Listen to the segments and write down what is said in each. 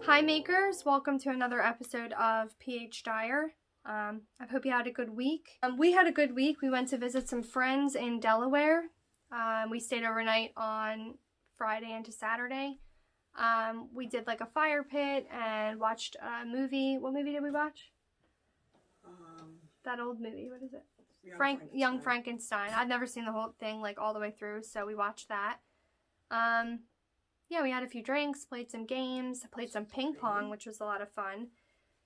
Hi makers, welcome to another episode of PhDyer. I hope you had a good week. We had a good week. We went to visit some friends in Delaware. We stayed overnight on Friday into Saturday. We did like a fire pit and watched a movie. What movie did we watch? That old movie, what is it? Young Frankenstein. I've never seen the whole thing like all the way through, so we watched that. Yeah, we had a few drinks, played some games, played some ping pong, which was a lot of fun.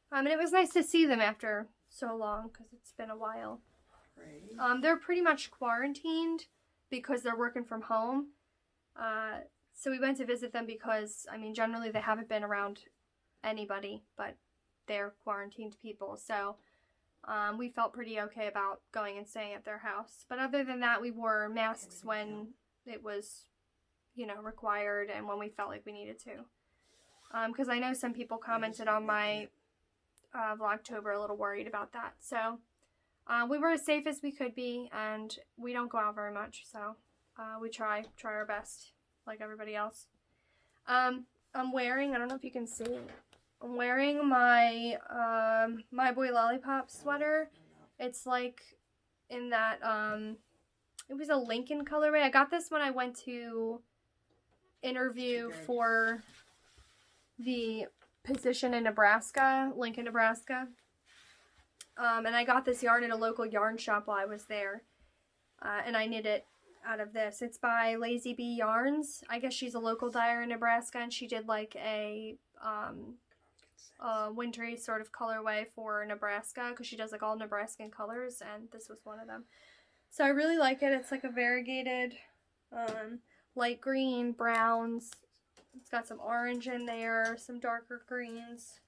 And it was nice to see them after so long because it's been a while. They're pretty much quarantined because they're working from home. So we went to visit them because, I mean, generally they haven't been around anybody, but they're quarantined people. So we felt pretty okay about going and staying at their house. But other than that, we wore masks when it was, you know, required and when we felt like we needed to. Because I know some people commented on my Vlogtober a little worried about that. So we were as safe as we could be, and we don't go out very much, so we try our best like everybody else. I'm wearing, I don't know if you can see, I'm wearing my My Boy Lollipop sweater. It's like in that, it was a Lincoln colorway. I got this when I went to interview for the position in Nebraska, Lincoln, Nebraska. And I got this yarn at a local yarn shop while I was there. And I knit it out of this. It's by Lazy Bee Yarns. I guess she's a local dyer in Nebraska, and she did like a wintry sort of colorway for Nebraska because she does like all Nebraskan colors, and this was one of them. So I really like it. It's like a variegated light green, browns. It's got some orange in there, some darker greens.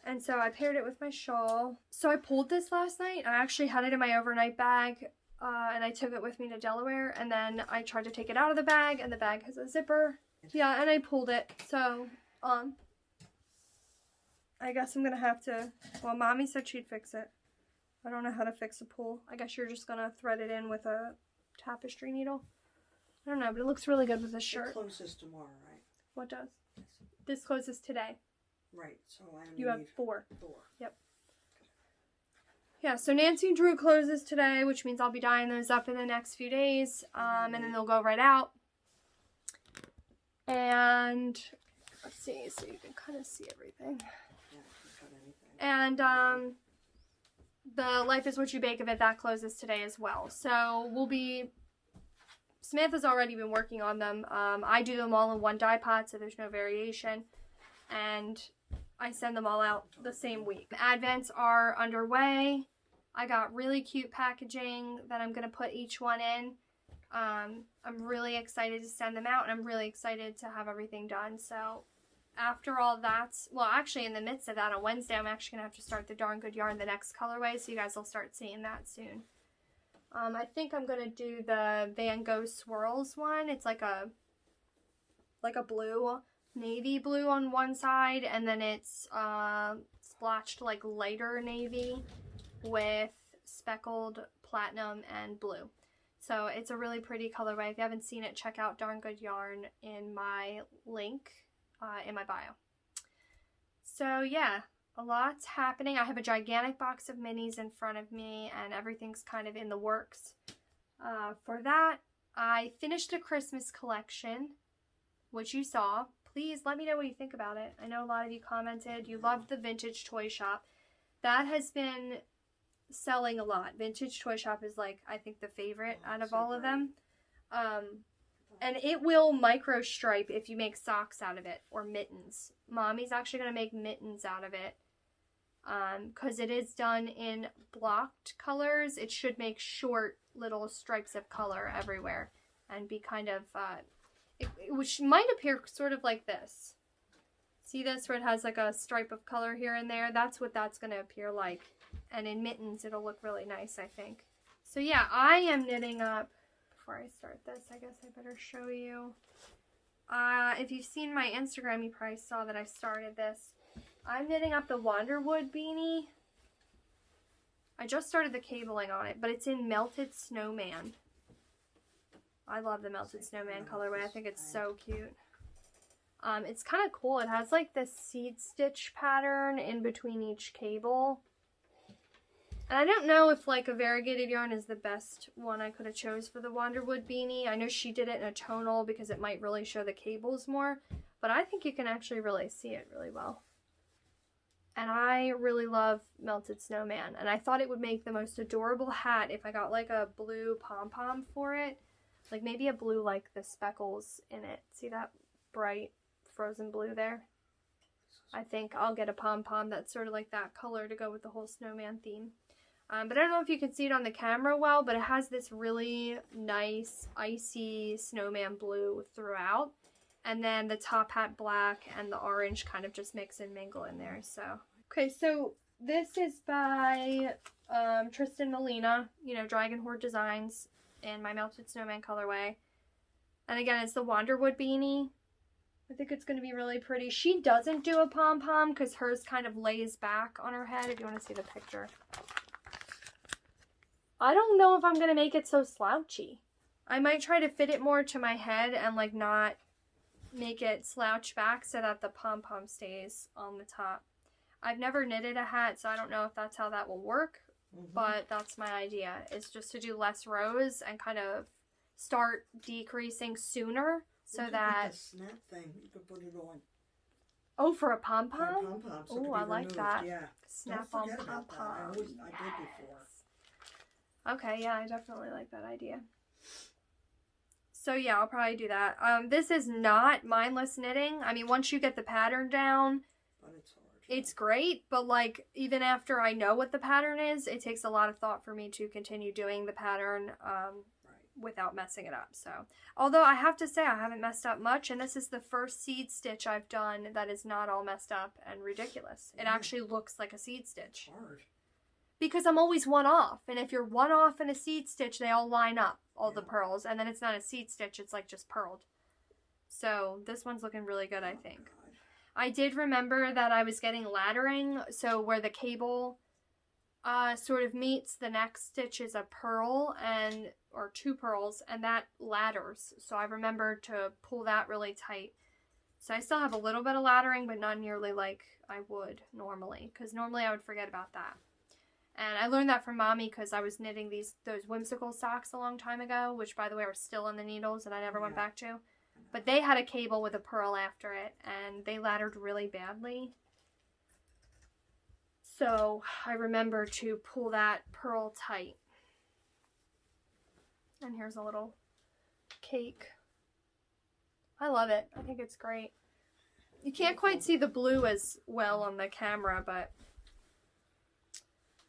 And so I paired it with my shawl. So I pulled this last night. I actually had it in my overnight bag, and I took it with me to Delaware. And then I tried to take it out of the bag, and the bag has a zipper. Yeah, and I pulled it. So, I guess I'm going to have to, well, Mommy said she'd fix it. I don't know how to fix a pull. I guess you're just going to thread it in with a tapestry needle. I don't know, but it looks really good with this shirt. It closes tomorrow, right? What does? This closes today. Right, so I only You have need 4. 4. Yep. Yeah, so Nancy Drew closes today, which means I'll be dyeing those up in the next few days, and then they'll go right out. And let's see, so you can kind of see everything. Yeah, cut anything. And the Life is What You Bake of It, that closes today as well. So we'll be, Samantha's already been working on them. I do them all in one dye pot, so there's no variation. And I send them all out the same week. The Advents are underway. I got really cute packaging that I'm going to put each one in. I'm really excited to send them out, and I'm really excited to have everything done. So after all that's, well, actually in the midst of that on Wednesday, I'm actually going to have to start the Darn Good Yarn, the next colorway, so you guys will start seeing that soon. I think I'm going to do the Van Gogh Swirls one. It's like a blue, navy blue on one side, and then it's splotched like lighter navy with speckled platinum and blue. So it's a really pretty colorway. If you haven't seen it, check out Darn Good Yarn in my link in my bio. So yeah, a lot's happening. I have a gigantic box of minis in front of me, and everything's kind of in the works. For that, I finished a Christmas collection, which you saw. Please let me know what you think about it. I know a lot of you commented. You loved the Vintage Toy Shop. That has been selling a lot. Vintage Toy Shop is like, I think, the favorite out of all of them. And it will micro stripe if you make socks out of it, or mittens. Mommy's actually going to make mittens out of it. Because it is done in blocked colors, it should make short little stripes of color everywhere. And be kind of, which might appear sort of like this. See this where it has like a stripe of color here and there? That's what that's going to appear like. And in mittens, it'll look really nice, I think. So yeah, I am knitting up. Before I start this, I guess I better show you. If you've seen my Instagram, you probably saw that I started this. I'm knitting up the Wanderwood beanie. I just started the cabling on it, but it's in Melted Snowman. I love the Melted Snowman colorway. I think it's so cute. It's kind of cool. It has like this seed stitch pattern in between each cable. And I don't know if like a variegated yarn is the best one I could have chose for the Wonderwood beanie. I know she did it in a tonal because it might really show the cables more, but I think you can actually really see it really well. And I really love Melted Snowman, and I thought it would make the most adorable hat if I got like a blue pom-pom for it. Like maybe a blue like the speckles in it. See that bright frozen blue there? I think I'll get a pom-pom that's sort of like that color to go with the whole snowman theme. But I don't know if you can see it on the camera well, but it has this really nice icy snowman blue throughout. And then the top hat black and the orange kind of just mix and mingle in there. So, okay, so this is by Tristan Molina, you know, Dragon Horde Designs in my Melted Snowman colorway. And again, it's the Wonderwood beanie. I think it's going to be really pretty. She doesn't do a pom-pom because hers kind of lays back on her head, if you want to see the picture. I don't know if I'm going to make it so slouchy. I might try to fit it more to my head and like not make it slouch back so that the pom-pom stays on the top. I've never knitted a hat, so I don't know if that's how that will work, but that's my idea, is just to do less rows and kind of start decreasing sooner so that... The snap thing, you could put it on. Oh, for a pom-pom? Pom-pom, so Oh, I like that. Yeah. Snap on pom-pom. I did before. Okay, yeah, I definitely like that idea. So yeah, I'll probably do that. This is not mindless knitting. I mean, once you get the pattern down, but it's hard. It's great, but like even after I know what the pattern is, it takes a lot of thought for me to continue doing the pattern without messing it up. So, although I have to say I haven't messed up much, and this is the first seed stitch I've done that is not all messed up and ridiculous. It actually looks like a seed stitch. It's hard. Because I'm always one off, and if you're one off in a seed stitch, they all line up, all the pearls, and then it's not a seed stitch, it's like just purled. So this one's looking really good, I think. God. I did remember that I was getting laddering, so where the cable sort of meets the next stitch is a purl, or two pearls, and that ladders. So I remember to pull that really tight. So I still have a little bit of laddering, but not nearly like I would normally, because normally I would forget about that. And I learned that from Mommy because I was knitting those whimsical socks a long time ago, which by the way are still in the needles and I never went back to. But they had a cable with a purl after it, and they laddered really badly. So I remember to pull that purl tight. And here's a little cake. I love it. I think it's great. You can't quite see the blue as well on the camera, but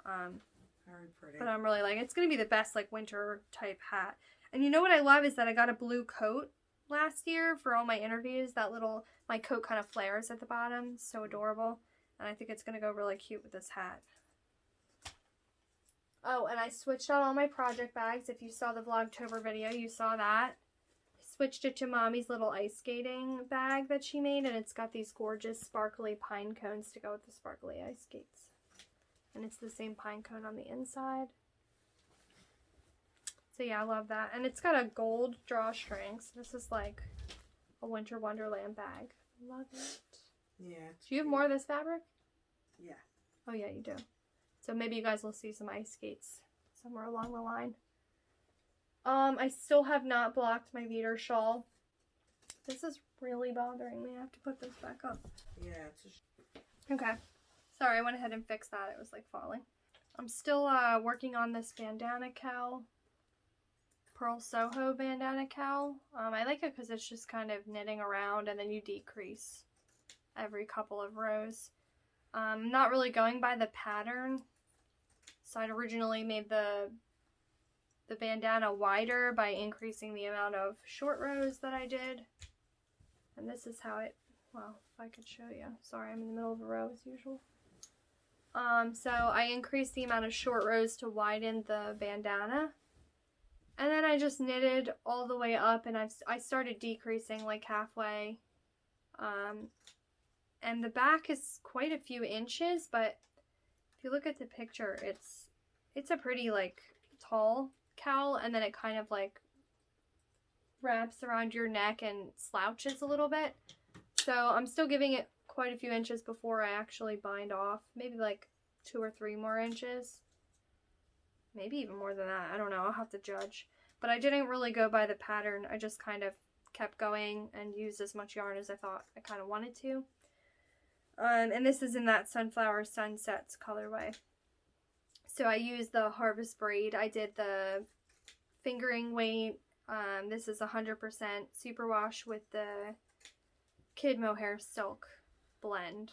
very pretty. But I'm really like, it's gonna be the best like winter type hat. And you know what I love is that I got a blue coat last year for all my interviews. My coat kind of flares at the bottom, so adorable. And I think it's gonna go really cute with this hat. Oh, and I switched out all my project bags. If you saw the Vlogtober video, you saw that. I switched it to Mommy's little ice skating bag that she made, and it's got these gorgeous sparkly pine cones to go with the sparkly ice skates. And it's the same pine cone on the inside. So yeah, I love that. And it's got a gold drawstring. So this is like a Winter Wonderland bag. Love it. Yeah. Do you have more of this fabric? Yeah. Oh yeah, you do. So maybe you guys will see some ice skates somewhere along the line. I still have not blocked my Veter shawl. This is really bothering me. I have to put this back up. Yeah, it's just... Okay. Sorry, I went ahead and fixed that. It was like falling. I'm still working on this bandana cowl. Pearl Soho bandana cowl. I like it because it's just kind of knitting around and then you decrease every couple of rows. I'm not really going by the pattern. So I'd originally made the bandana wider by increasing the amount of short rows that I did. And this is how it, well, if I could show you. Sorry, I'm in the middle of a row as usual. So I increased the amount of short rows to widen the bandana. And then I just knitted all the way up and I started decreasing like halfway. And the back is quite a few inches, but if you look at the picture, it's a pretty like tall cowl, and then it kind of like wraps around your neck and slouches a little bit. So I'm still giving it quite a few inches before I actually bind off. Maybe like 2 or 3 more inches. Maybe even more than that. I don't know. I'll have to judge. But I didn't really go by the pattern. I just kind of kept going and used as much yarn as I thought I kind of wanted to. And this is in that Sunflower Sunsets colorway. So I used the Harvest Braid. I did the fingering weight. This is 100% superwash with the Kid Mohair Silk blend.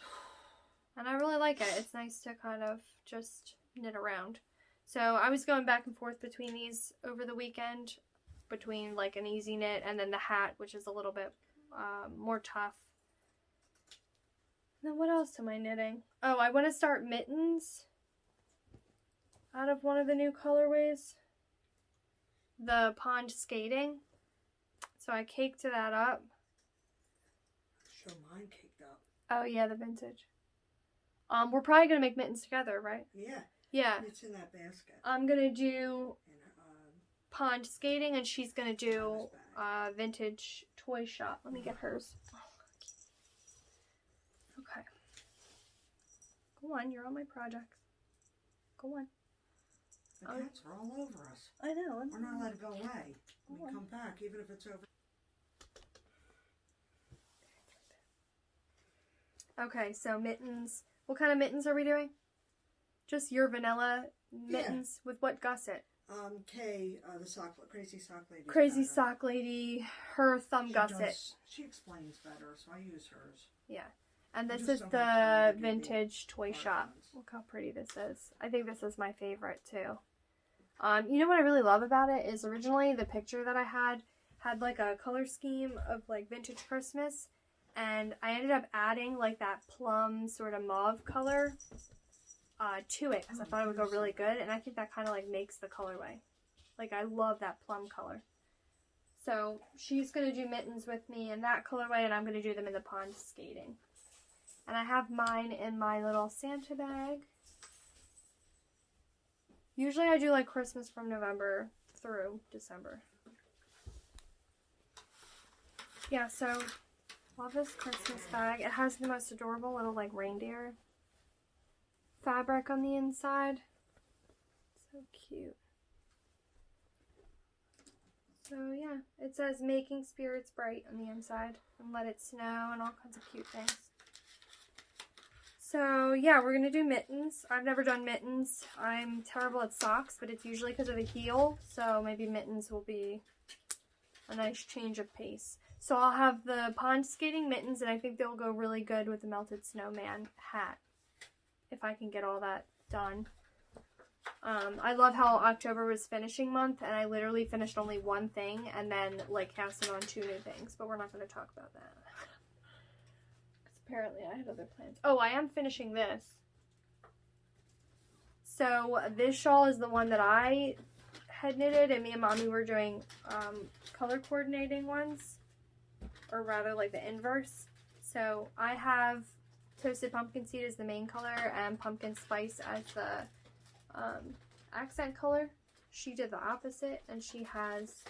And I really like it. It's nice to kind of just knit around. So I was going back and forth between these over the weekend, between like an easy knit and then the hat, which is a little bit more tough. And then what else am I knitting? Oh, I want to start mittens out of one of the new colorways. The pond skating. So I caked that up. Show mine caked up. Oh yeah, the vintage. We're probably gonna make mittens together, right? Yeah. Yeah. It's in that basket. I'm gonna do And, pond skating, and she's gonna do vintage toy shop. Let me get hers. Okay. Go on, you're on my project. Go on. the cats are all over us. I know. We're not allowed to go away. We come back, even if it's over. Okay, so mittens. What kind of mittens are we doing? Just your vanilla mittens with what gusset? Kay, the crazy sock lady. Crazy sock lady, her thumb gusset. She explains better, so I use hers. Yeah. And this just is don't the have time to do vintage toy shop. ones. Look how pretty this is. I think this is my favorite too. You know what I really love about it is originally the picture that I had like a color scheme of like vintage Christmas, and I ended up adding like that plum sort of mauve color to it because I thought it would go really good, and I think that kind of like makes the colorway. Like I love that plum color. So she's going to do mittens with me in that colorway, and I'm going to do them in the pond skating. And I have mine in my little Santa bag. Usually I do like Christmas from November through December. Yeah, so love this Christmas bag. It has the most adorable little like reindeer fabric on the inside. So cute. So yeah, it says making spirits bright on the inside and let it snow and all kinds of cute things. So yeah, we're going to do mittens. I've never done mittens. I'm terrible at socks, but it's usually because of the heel. So maybe mittens will be a nice change of pace. So I'll have the pond skating mittens, and I think they'll go really good with the melted snowman hat. If I can get all that done. I love how October was finishing month, and I literally finished only one thing, and then like casted on 2 new things. But we're not going to talk about that. Apparently I had other plans. Oh, I am finishing this. So this shawl is the one that I had knitted, and me and Mommy were doing color coordinating ones, or rather like the inverse. So I have Toasted Pumpkin Seed as the main color and Pumpkin Spice as the accent color. She did the opposite, and she has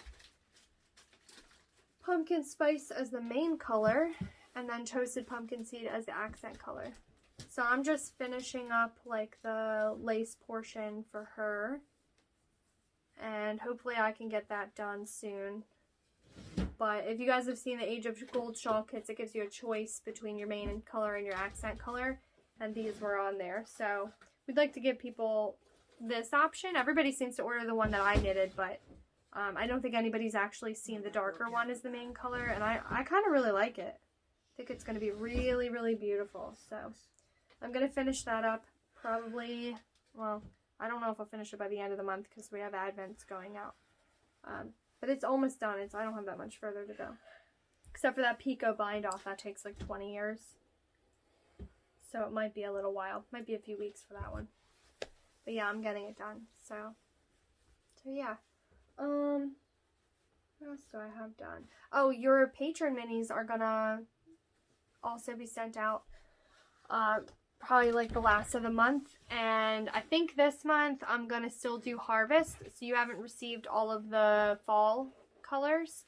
Pumpkin Spice as the main color and then Toasted Pumpkin Seed as the accent color. So I'm just finishing up like the lace portion for her, and hopefully I can get that done soon. But if you guys have seen the Age of Gold shawl kits, it gives you a choice between your main color and your accent color, and these were on there. So we'd like to give people this option. Everybody seems to order the one that I knitted, but I don't think anybody's actually seen the darker one as the main color, and I kind of really like it. I think it's going to be really, really beautiful. So I'm going to finish that up probably, well, I don't know if I'll finish it by the end of the month because we have Advents going out. But it's almost done. I don't have that much further to go. Except for that Pico bind off. That takes like 20 years. So it might be a little while. Might be a few weeks for that one. But yeah, I'm getting it done. So yeah. What else do I have done? Oh, your patron minis are gonna also be sent out probably like the last of the month, and I think this month I'm gonna still do Harvest, so you haven't received all of the fall colors,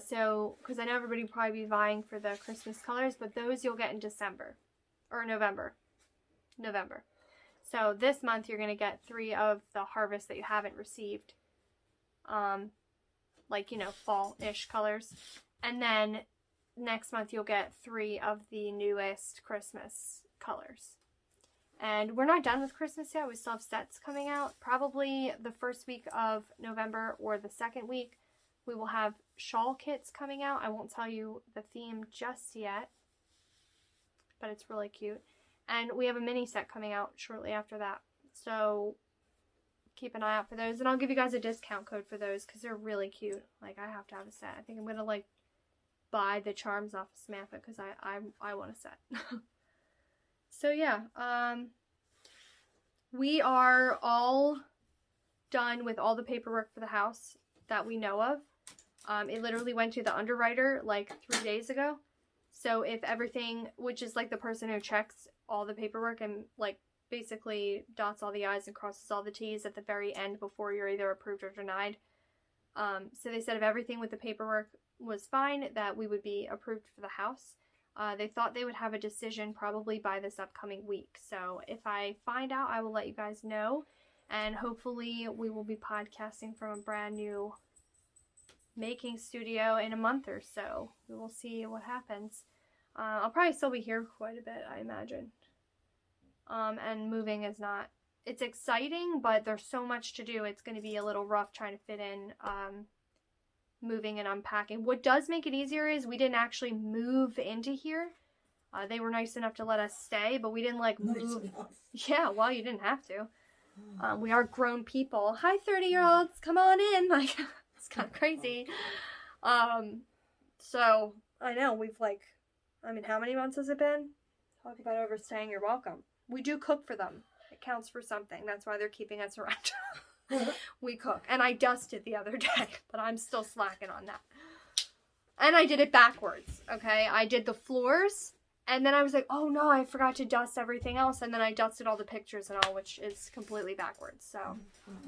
So, because I know everybody will probably be vying for the Christmas colors, but those you'll get in December. Or November. So this month you're going to get 3 of the harvest that you haven't received. Like, you know, fall-ish colors. And then next month you'll get 3 of the newest Christmas colors. And we're not done with Christmas yet. We still have sets coming out. Probably the first week of November or the second week, we will have shawl kits coming out. I won't tell you the theme just yet, but it's really cute. And we have a mini set coming out shortly after that. So keep an eye out for those. And I'll give you guys a discount code for those because they're really cute. Like, I have to have a set. I think I'm going to, like, buy the charms off of Samantha because I want a set. So, yeah. We are all done with all the paperwork for the house that we know of. It literally went to the underwriter, like, 3 days ago. So if everything, which is like the person who checks all the paperwork and like basically dots all the I's and crosses all the T's at the very end before you're either approved or denied. So they said if everything with the paperwork was fine, that we would be approved for the house. They thought they would have a decision probably by this upcoming week. So if I find out, I will let you guys know. And hopefully we will be podcasting from a brand new making studio in a month or so. We will see what happens. I'll probably still be here quite a bit, I imagine. And moving is not, it's exciting, but there's so much to do. It's going to be a little rough trying to fit in moving and unpacking. What does make it easier is we didn't actually move into here. They were nice enough to let us stay, but we didn't like move. Yeah, well, you didn't have to. We are grown people. Hi, 30-year-olds, come on in. Like, it's kind of crazy. So I know we've like, I mean, how many months has it been? Talk about overstaying, you're welcome. We do cook for them. It counts for something. That's why they're keeping us around. We cook. And I dusted the other day, but I'm still slacking on that. And I did it backwards, okay? I did the floors, and then I was like, oh no, I forgot to dust everything else, and then I dusted all the pictures and all, which is completely backwards, so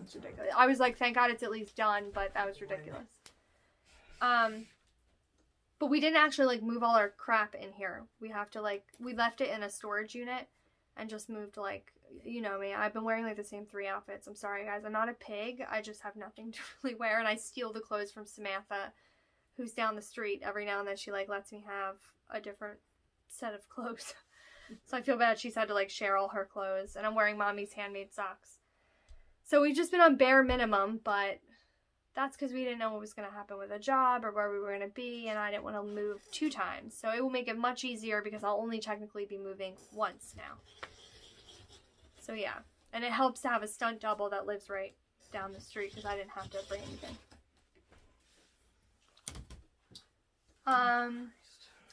it's ridiculous. I was like, thank God it's at least done, but that was ridiculous. But we didn't actually, like, move all our crap in here. We have to, like, we left it in a storage unit and just moved, like, you know me. I've been wearing, like, the same 3 outfits. I'm sorry, guys. I'm not a pig. I just have nothing to really wear, and I steal the clothes from Samantha, who's down the street. Every now and then she, like, lets me have a different set of clothes. So I feel bad she's had to, like, share all her clothes, and I'm wearing Mommy's handmade socks. So we've just been on bare minimum, but that's because we didn't know what was going to happen with a job or where we were going to be, and I didn't want to move 2 times. So it will make it much easier because I'll only technically be moving once now. So yeah, and it helps to have a stunt double that lives right down the street because I didn't have to bring anything.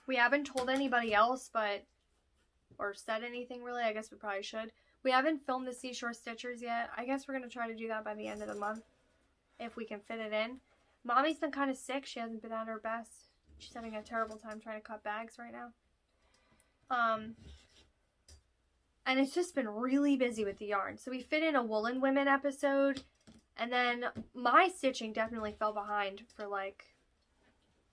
We haven't told anybody else, or said anything really. I guess we probably should. We haven't filmed the Seashore Stitchers yet. I guess we're going to try to do that by the end of the month, if we can fit it in. Mommy's been kind of sick. She hasn't been at her best. She's having a terrible time trying to cut bags right now. And it's just been really busy with the yarn. So we fit in a Woolen Women episode, and then my stitching definitely fell behind for like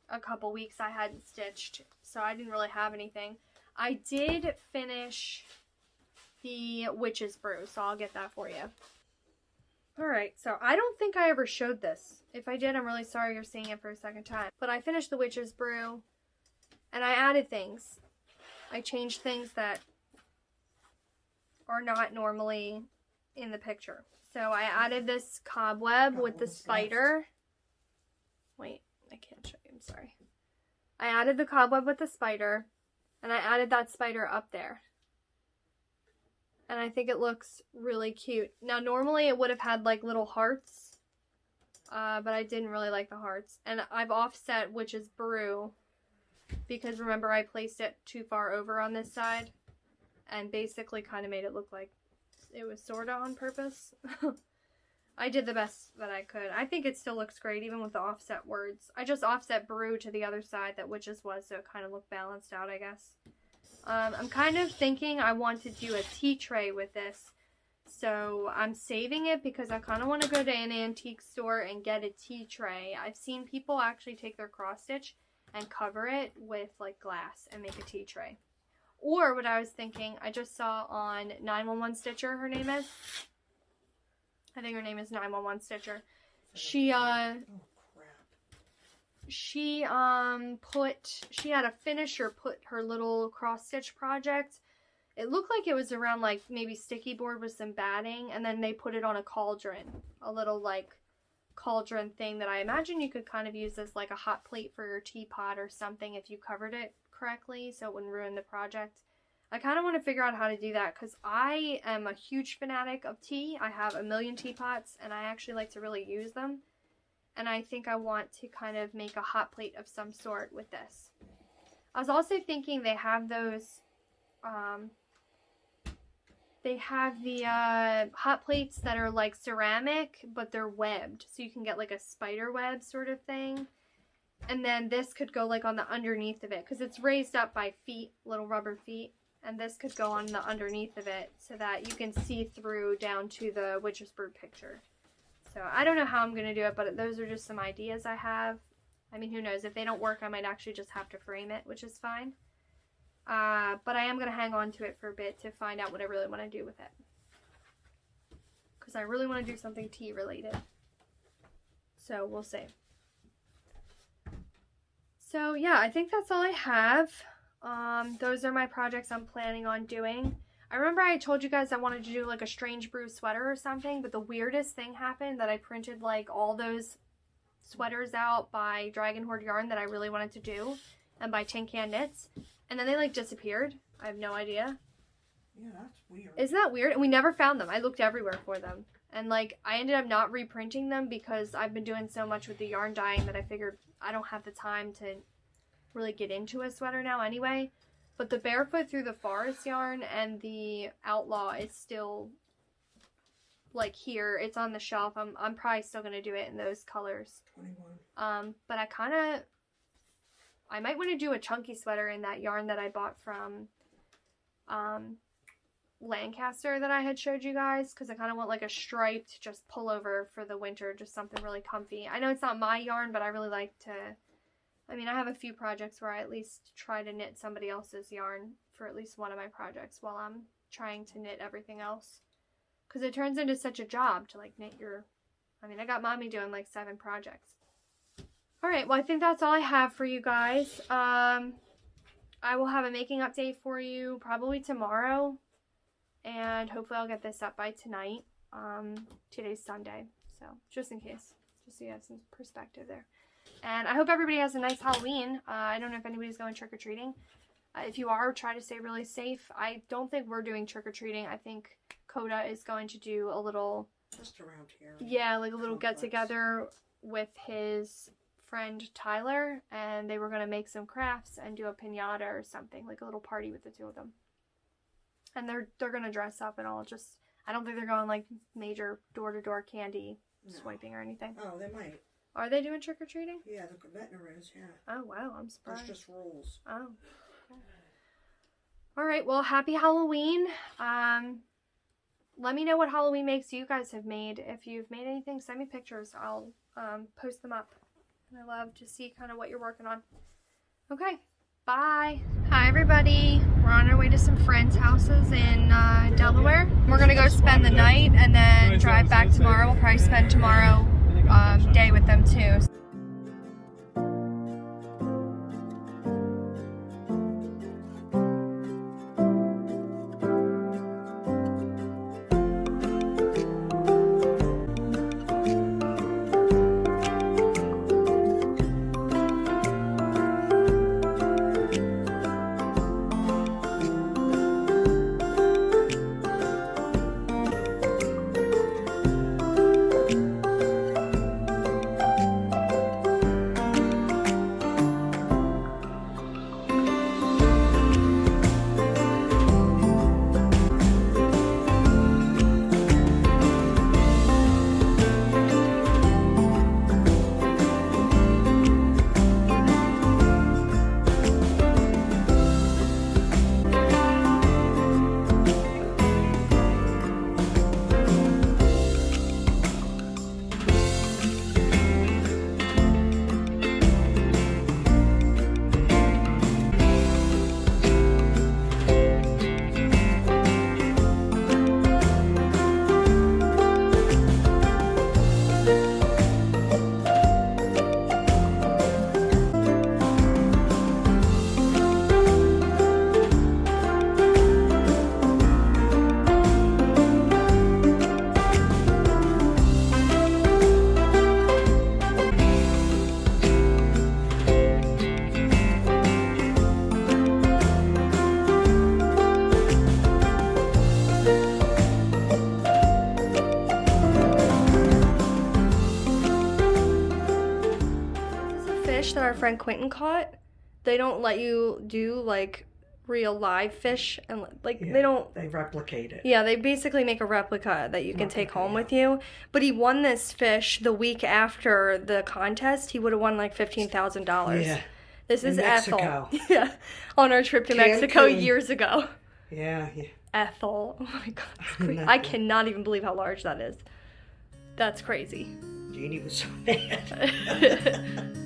a couple weeks. I hadn't stitched, so I didn't really have anything. I did finish the Witch's Brew, so I'll get that for you. Alright, so I don't think I ever showed this. If I did, I'm really sorry you're seeing it for a second time. But I finished the Witch's Brew, and I added things. I changed things that are not normally in the picture. So I added this cobweb with the spider. Wait, I can't show you, I'm sorry. I added the cobweb with the spider, and I added that spider up there. And I think it looks really cute. Now, normally it would have had like little hearts, but I didn't really like the hearts. And I've offset Witch's Brew because remember I placed it too far over on this side and basically kind of made it look like it was sort of on purpose. I did the best that I could. I think it still looks great even with the offset words. I just offset Brew to the other side that Witch's was so it kind of looked balanced out, I guess. I'm kind of thinking I want to do a tea tray with this. So I'm saving it because I kind of want to go to an antique store and get a tea tray. I've seen people actually take their cross stitch and cover it with like glass and make a tea tray. Or what I was thinking, I just saw on 911 Stitcher, her name is. I think her name is 911 Stitcher. She had a finisher put her little cross stitch project. It looked like it was around like maybe sticky board with some batting, and then they put it on a cauldron, a little like cauldron thing that I imagine you could kind of use as like a hot plate for your teapot or something if you covered it correctly so it wouldn't ruin the project. I kind of want to figure out how to do that because I am a huge fanatic of tea. I have a million teapots and I actually like to really use them. And I think I want to kind of make a hot plate of some sort with this. I was also thinking they have those, they have the hot plates that are like ceramic, but they're webbed. So you can get like a spider web sort of thing. And then this could go like on the underneath of it because it's raised up by feet, little rubber feet. And this could go on the underneath of it so that you can see through down to the witch's bird picture. So I don't know how I'm going to do it, but those are just some ideas I have. I mean, who knows? If they don't work, I might actually just have to frame it, which is fine. But I am going to hang on to it for a bit to find out what I really want to do with it. Because I really want to do something tea related. So we'll see. So yeah, I think that's all I have. Those are my projects I'm planning on doing. I remember I told you guys I wanted to do like a Strange Brew sweater or something, but the weirdest thing happened that I printed like all those sweaters out by Dragon Horde Yarn that I really wanted to do and by Tin Can Knits, and then they like disappeared. I have no idea. Yeah, that's weird. Isn't that weird? And we never found them. I looked everywhere for them. And like I ended up not reprinting them because I've been doing so much with the yarn dyeing that I figured I don't have the time to really get into a sweater now anyway. But the Barefoot Through the Forest yarn and the Outlaw is still like here. It's on the shelf. I'm probably still gonna do it in those colors. 21. But I might want to do a chunky sweater in that yarn that I bought from Lancaster that I had showed you guys, because I kind of want like a striped just pullover for the winter, just something really comfy. I know it's not my yarn, but I really like to, I mean, I have a few projects where I at least try to knit somebody else's yarn for at least one of my projects while I'm trying to knit everything else. Because it turns into such a job to like knit your, I mean, I got mommy doing like 7 projects. Alright, well I think that's all I have for you guys. I will have a making update for you probably tomorrow. And hopefully I'll get this up by tonight. Today's Sunday, so just in case. Just so you have some perspective there. And I hope everybody has a nice Halloween. I don't know if anybody's going trick-or-treating. If you are, try to stay really safe. I don't think we're doing trick-or-treating. I think Coda is going to do a little... Just around here. Yeah, like a little get-together with his friend Tyler. And they were going to make some crafts and do a piñata or something. Like a little party with the two of them. And they're going to dress up and all. Just, I don't think they're going like major door-to-door candy swiping or anything. Oh, they might. Are they doing trick-or-treating? Yeah, the vintner is, yeah. Oh, wow, I'm surprised. There's just rules. Oh. Okay. Alright, well, happy Halloween. Let me know what Halloween makes you guys have made. If you've made anything, send me pictures. I'll post them up. And I love to see kind of what you're working on. Okay, bye. Hi, everybody. We're on our way to some friends' houses in Delaware. We're going to go spend the night and then drive back tomorrow. We'll probably spend tomorrow day with them too. fish that our friend Quentin caught, they don't let you do like real live fish, and like They replicate it. Yeah, they basically make a replica that you can take home with you. But he won this fish the week after the contest. He would have won like $15,000. Yeah. This is Mexico. Ethel. Yeah, on our trip to Mexico Cancun. years ago. Yeah. Ethel. Oh my god. That's crazy. I cannot even believe how large that is. That's crazy. Jeannie was so mad.